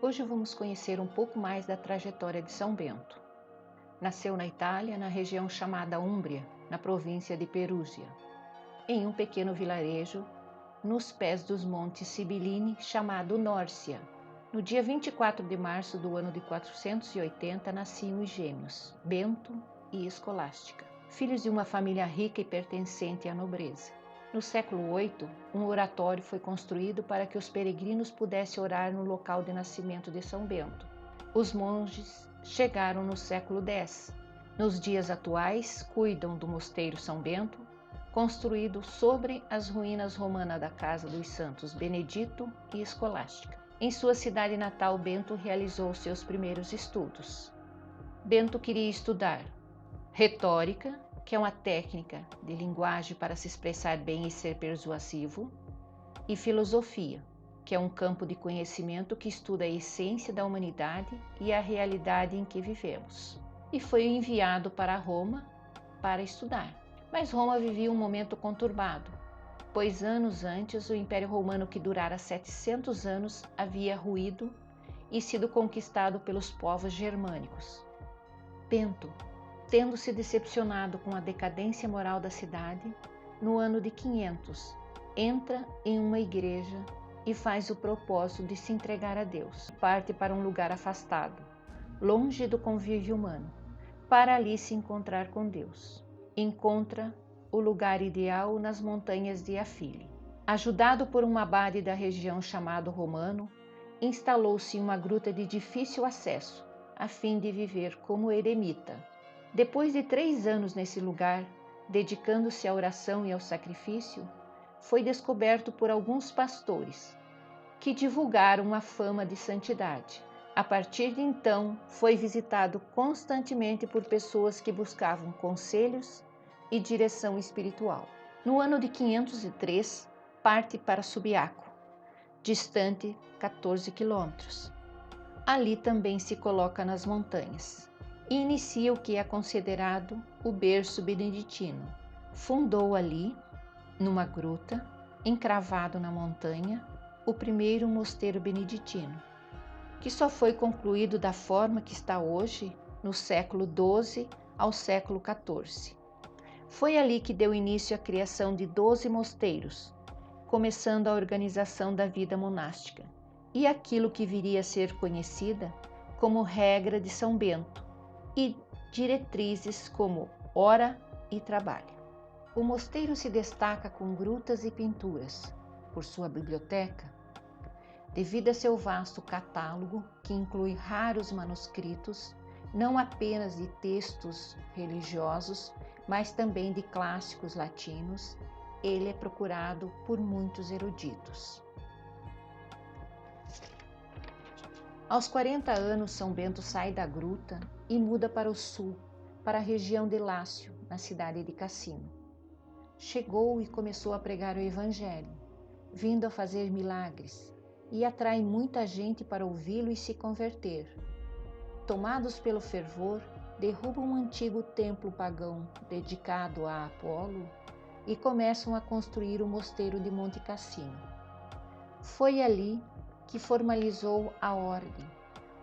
Hoje vamos conhecer um pouco mais da trajetória de São Bento. Nasceu na Itália, na região chamada Úmbria, na província de Perúsia, em um pequeno vilarejo nos pés dos montes Sibiline, chamado Nórcia. No dia 24 de março do ano de 480, nasciam os gêmeos, Bento e Escolástica, filhos de uma família rica e pertencente à nobreza. No século VIII, um oratório foi construído para que os peregrinos pudessem orar no local de nascimento de São Bento. Os monges chegaram no século X. Nos dias atuais, cuidam do Mosteiro São Bento, construído sobre as ruínas romanas da Casa dos Santos Benedito e Escolástica. Em sua cidade natal, Bento realizou seus primeiros estudos. Bento queria estudar retórica, que é uma técnica de linguagem para se expressar bem e ser persuasivo, e filosofia, que é um campo de conhecimento que estuda a essência da humanidade e a realidade em que vivemos. E foi enviado para Roma para estudar. Mas Roma vivia um momento conturbado, pois anos antes o Império Romano, que durara 700 anos, havia ruído e sido conquistado pelos povos germânicos. Bento, tendo se decepcionado com a decadência moral da cidade, no ano de 500, entra em uma igreja e faz o propósito de se entregar a Deus. Parte para um lugar afastado, longe do convívio humano, para ali se encontrar com Deus. Encontra o lugar ideal nas montanhas de Afile. Ajudado por um abade da região chamado Romano, instalou-se em uma gruta de difícil acesso, a fim de viver como eremita. Depois de 3 anos nesse lugar, dedicando-se à oração e ao sacrifício, foi descoberto por alguns pastores, que divulgaram a fama de santidade. A partir de então, foi visitado constantemente por pessoas que buscavam conselhos e direção espiritual. No ano de 503, parte para Subiaco, distante 14 quilômetros. Ali também se coloca nas montanhas e inicia o que é considerado o berço beneditino. Fundou ali, numa gruta, encravado na montanha, o primeiro mosteiro beneditino, que só foi concluído da forma que está hoje, no século XII ao século XIV. Foi ali que deu início à criação de 12 mosteiros, começando a organização da vida monástica e aquilo que viria a ser conhecida como regra de São Bento e diretrizes como hora e trabalho. O mosteiro se destaca com grutas e pinturas, por sua biblioteca, devido a seu vasto catálogo, que inclui raros manuscritos, não apenas de textos religiosos, mas também de clássicos latinos. Ele é procurado por muitos eruditos. Aos 40 anos, São Bento sai da gruta e muda para o sul, para a região de Lácio, na cidade de Cassino. Chegou e começou a pregar o Evangelho, vindo a fazer milagres, e atrai muita gente para ouvi-lo e se converter. Tomados pelo fervor, derrubam um antigo templo pagão dedicado a Apolo e começam a construir o mosteiro de Monte Cassino. Foi ali que formalizou a ordem,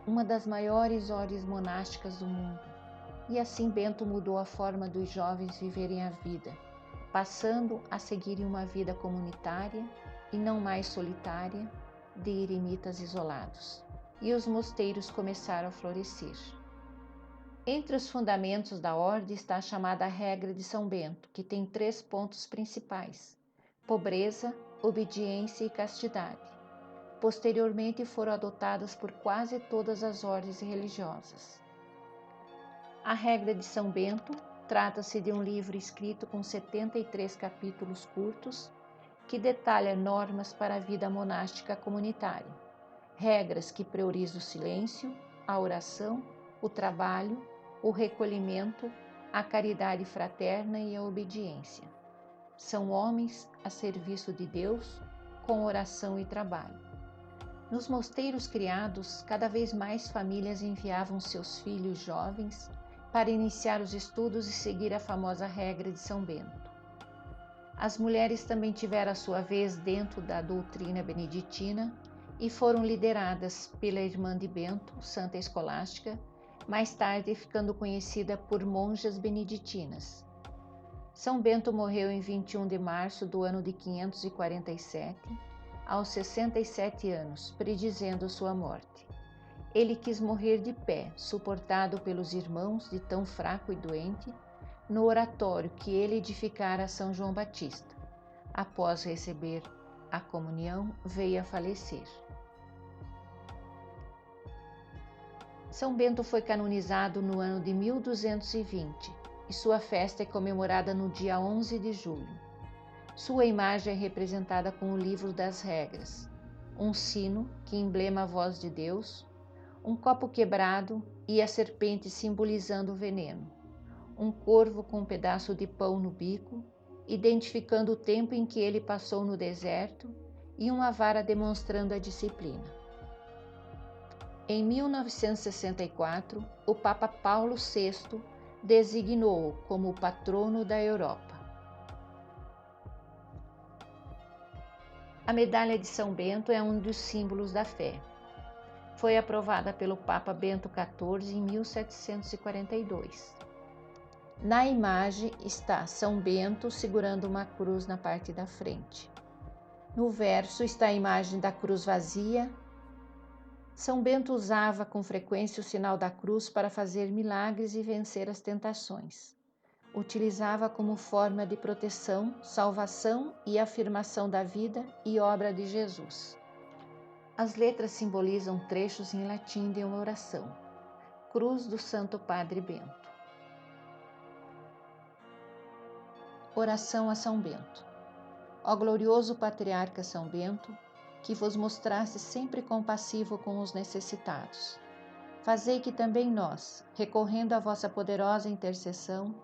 uma das maiores ordens monásticas do mundo, e assim Bento mudou a forma dos jovens viverem a vida, passando a seguirem uma vida comunitária e não mais solitária, de eremitas isolados, e os mosteiros começaram a florescer. Entre os fundamentos da ordem está a chamada regra de São Bento, que tem 3 pontos principais: pobreza, obediência e castidade. Posteriormente foram adotadas por quase todas as ordens religiosas. A regra de São Bento trata-se de um livro escrito com 73 capítulos curtos, que detalha normas para a vida monástica comunitária, regras que priorizam o silêncio, a oração, o trabalho, o recolhimento, a caridade fraterna e a obediência. São homens a serviço de Deus, com oração e trabalho. Nos mosteiros criados, cada vez mais famílias enviavam seus filhos jovens para iniciar os estudos e seguir a famosa regra de São Bento. As mulheres também tiveram a sua vez dentro da doutrina beneditina e foram lideradas pela irmã de Bento, Santa Escolástica, mais tarde ficando conhecida por monjas beneditinas. São Bento morreu em 21 de março do ano de 547, aos 67 anos, predizendo sua morte. Ele quis morrer de pé, suportado pelos irmãos de tão fraco e doente, no oratório que ele edificara a São João Batista. Após receber a comunhão, veio a falecer. São Bento foi canonizado no ano de 1220 e sua festa é comemorada no dia 11 de julho. Sua imagem é representada com o livro das regras, um sino que emblema a voz de Deus, um copo quebrado e a serpente simbolizando o veneno, um corvo com um pedaço de pão no bico, identificando o tempo em que ele passou no deserto, e uma vara demonstrando a disciplina. Em 1964, o Papa Paulo VI designou-o como o patrono da Europa. A medalha de São Bento é um dos símbolos da fé. Foi aprovada pelo Papa Bento XIV em 1742. Na imagem está São Bento segurando uma cruz na parte da frente. No verso está a imagem da cruz vazia. São Bento usava com frequência o sinal da cruz para fazer milagres e vencer as tentações. Utilizava como forma de proteção, salvação e afirmação da vida e obra de Jesus. As letras simbolizam trechos em latim de uma oração. Cruz do Santo Padre Bento. Oração a São Bento. Ó glorioso Patriarca São Bento, que vos mostraste sempre compassivo com os necessitados. Fazei que também nós, recorrendo à vossa poderosa intercessão,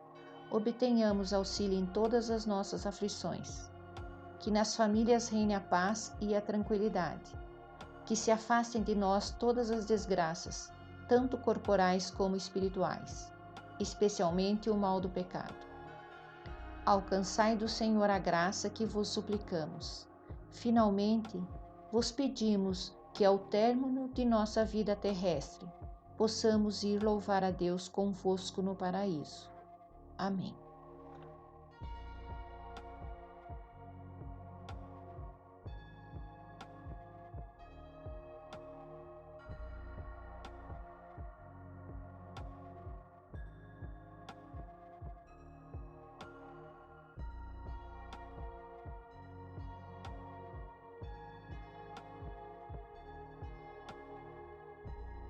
obtenhamos auxílio em todas as nossas aflições. Que nas famílias reine a paz e a tranquilidade. Que se afastem de nós todas as desgraças, tanto corporais como espirituais, especialmente o mal do pecado. Alcançai do Senhor a graça que vos suplicamos. Finalmente, vos pedimos que ao término de nossa vida terrestre, possamos ir louvar a Deus convosco no paraíso. Amém.